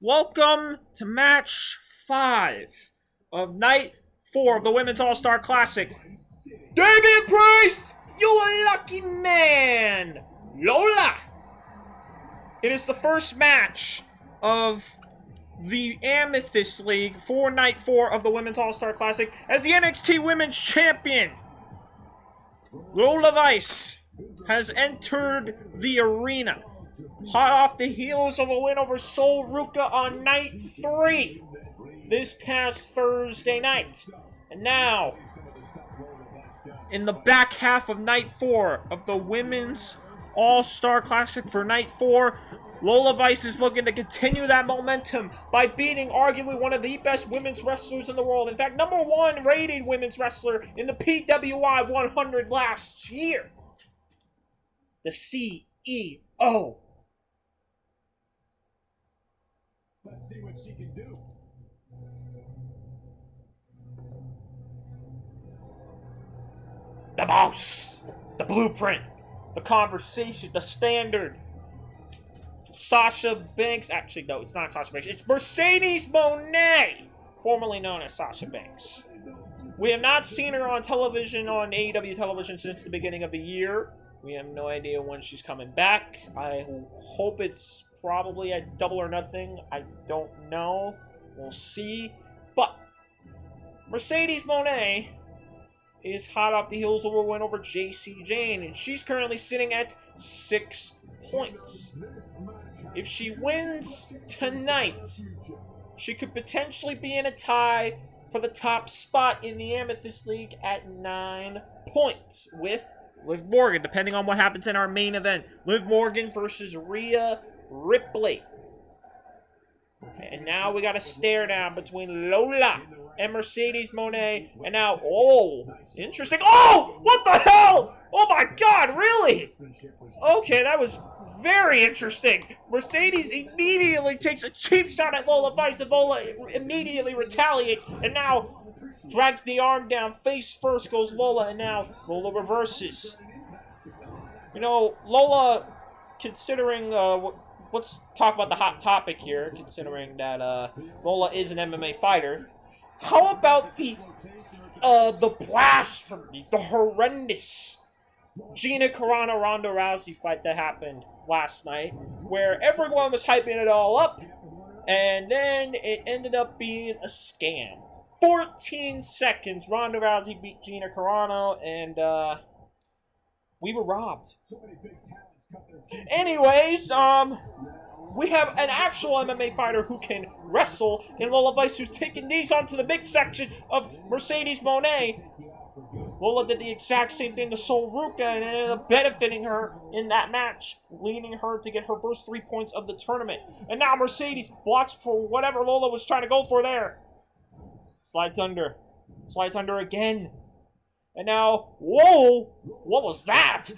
Welcome to match 5 of night 4 of the Women's All-Star Classic. Damian Priest, you a lucky man! Lola! It is the first match of the Amethyst League for night 4 of the Women's All-Star Classic as the NXT Women's Champion, Lola Vice, has entered the arena. Hot off the heels of a win over Sol Ruka on night 3 this past Thursday night. And now, in the back half of night 4 of the Women's All-Star Classic for night 4, Lola Vice is looking to continue that momentum by beating arguably one of the best women's wrestlers in the world. In fact, #1 rated women's wrestler in the PWI 100 last year. The CEO. Let's see what she can do. The boss, the blueprint, the conversation, the standard. Sasha Banks. Actually, no, it's not Sasha Banks. It's Mercedes Mone, formerly known as Sasha Banks. We have not seen her on television, on AEW television, since the beginning of the year. We have no idea when she's coming back. I hope it's probably a Double or Nothing. I don't know. We'll see. But Mercedes Mone is hot off the heels of a win over JC Jane, and she's currently sitting at 6 points. If she wins tonight, she could potentially be in a tie for the top spot in the Amethyst League at 9 points with Liv Morgan, depending on what happens in our main event. Liv Morgan versus Rhea Ripley. And now we got a stare down between Lola and Mercedes Mone. And now, oh, interesting. Oh, what the hell? Oh my God, really? Okay, that was very interesting. Mercedes immediately takes a cheap shot at Lola Vice, and Lola immediately retaliates. And now drags the arm down. Face first goes Lola, and now Lola reverses. You know, Lola, considering, let's talk about the hot topic here, considering that Lola is an MMA fighter. How about the blasphemy, the horrendous Gina Carano Ronda Rousey fight that happened last night, where everyone was hyping it all up, and then it ended up being a scam. 14 seconds, Ronda Rousey beat Gina Carano, and we were robbed. Anyways, we have an actual MMA fighter who can wrestle in Lola Vice, who's taking these onto the big section of Mercedes Mone. Lola did the exact same thing to Sol Ruka and ended up benefiting her in that match, leading her to get her first 3 points of the tournament. And now Mercedes blocks for whatever Lola was trying to go for there. Slides under. Slides under again. And now, whoa! What was that?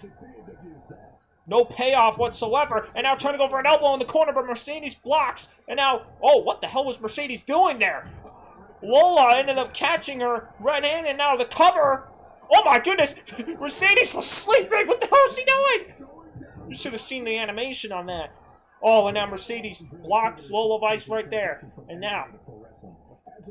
No payoff whatsoever. And now trying to go for an elbow in the corner, but Mercedes blocks. And now, oh, what the hell was Mercedes doing there? Lola ended up catching her right in, and now the cover. Oh my goodness! Mercedes was sleeping! What the hell is she doing? You should have seen the animation on that. Oh, and now Mercedes blocks Lola Vice right there. And now,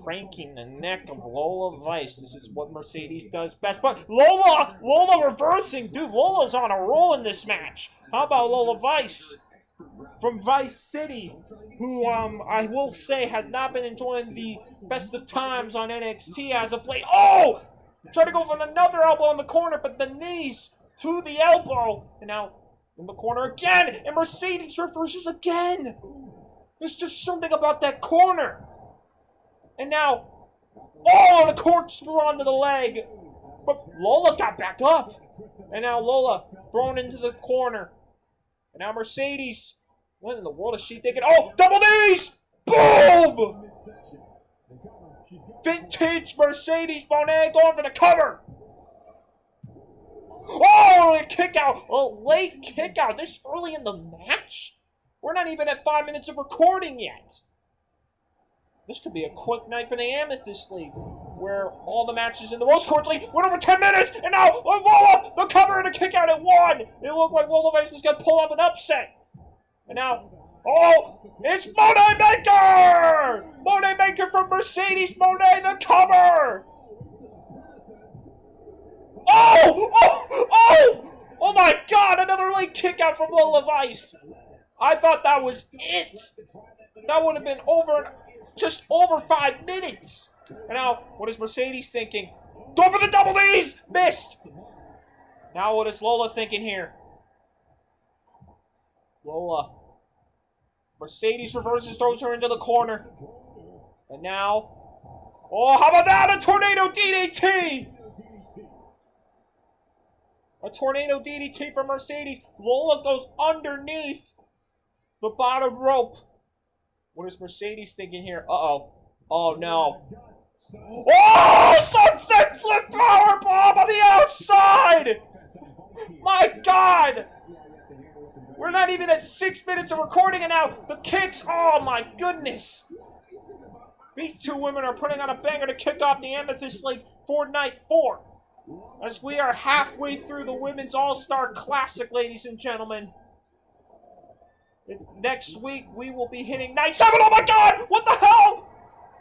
cranking the neck of Lola Vice. This is what Mercedes does best. But Lola reversing. Dude, Lola's on a roll in this match. How about Lola Vice from Vice City, who I will say has not been enjoying the best of times on NXT as of late. Oh! Try to go for another elbow in the corner, but the knees to the elbow. And now in the corner again. And Mercedes reverses again. There's just something about that corner. And now, oh, the corkscrew onto the leg. But Lola got back up. And now Lola thrown into the corner. And now Mercedes. What in the world is she thinking? Oh, double knees! Boom! Vintage Mercedes Mone going for the cover. Oh, a kick out. A late kick out. This early in the match? We're not even at 5 minutes of recording yet. This could be a quick night for the Amethyst League, where all the matches in the Rose Quartz League went over 10 minutes, and now Lola, the cover and a kick out at 1. It looked like Lola Vice was going to pull off an upset. And now Oh, it's Mone Maker! Mone Maker from Mercedes Mone, the cover! Oh! Oh! Oh! Oh my god, another late kick out from Lola Vice. I thought that was it. That would have been over, just over 5 minutes. And now, what is Mercedes thinking? Go for the double knees! Missed! Now what is Lola thinking here? Lola. Mercedes reverses, throws her into the corner. And now... Oh, how about that? A tornado DDT! A tornado DDT from Mercedes. Lola goes underneath the bottom rope. What is Mercedes thinking here? Uh-oh. Oh, no. Oh! Sunset flip power bomb on the outside! My God! We're not even at 6 minutes of recording, and now the kicks. Oh, my goodness. These two women are putting on a banger to kick off the Amethyst League for Night 4. As we are halfway through the Women's All-Star Classic, ladies and gentlemen. Next week, we will be hitting Night 7. Oh, my God! What the hell?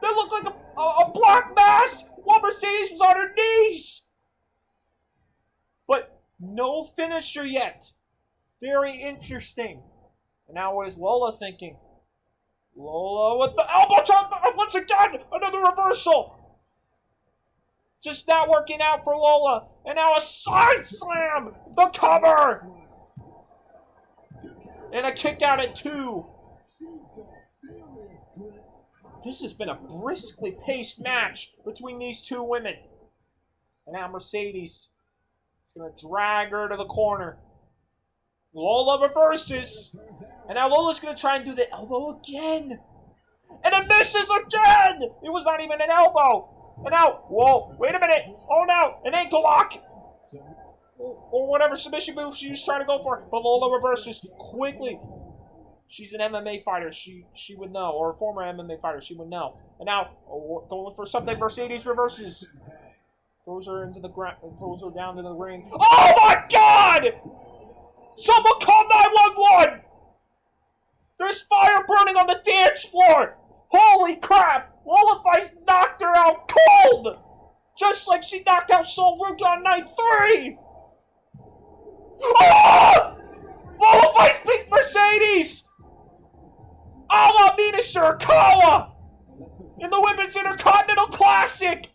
They look like a black mass while Mercedes was on her knees. But no finisher yet. Very interesting. And now what is Lola thinking? Lola with the elbow drop once again. Another reversal. Just not working out for Lola. And now a side slam. The cover. And a kick out at 2. This has been a briskly paced match between these two women. And now Mercedes is going to drag her to the corner. Lola reverses. And now Lola's going to try and do the elbow again. And it misses again! It was not even an elbow. And now, whoa, wait a minute. Oh no, an ankle lock. Or whatever submission move she was trying to go for. But Lola reverses quickly. She's an MMA fighter. She would know. Or a former MMA fighter. She would know. And now, going for something, Mercedes reverses. Throws her into the ground. Throws her down to the ring. Oh my God! Someone call 911! There's fire burning on the dance floor! Holy crap! Lola Vice knocked her out cold! Just like she knocked out Sol Ruka on Night 3! Oh! Lola Vice beat Mercedes! A la Mina Shirakawa! In the Women's Intercontinental Classic!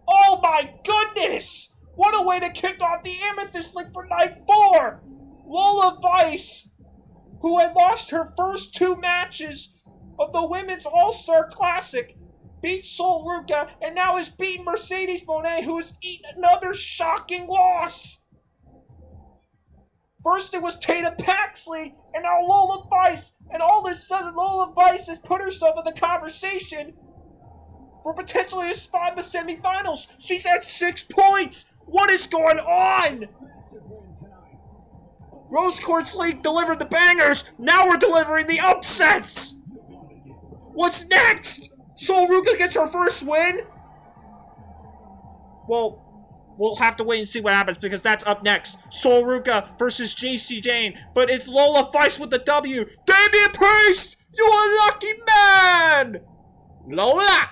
Oh my goodness! What a way to kick off the Amethyst League for Night 4! Lola Vice, who had lost her first 2 matches of the Women's All-Star Classic, beat Sol Ruka, and now has beaten Mercedes Mone, who has eaten another shocking loss. First it was Tatum Paxley, and now Lola Vice, and all of a sudden Lola Vice has put herself in the conversation for potentially a spot in the semifinals. She's at 6 points. What is going on? Rose Quartz League delivered the bangers. Now we're delivering the upsets. What's next? Sol Ruka gets her first win? Well, we'll have to wait and see what happens because that's up next. Sol Ruka versus JC Jane. But it's Lola Vice with the W. Damian Priest, you unlucky man! Lola!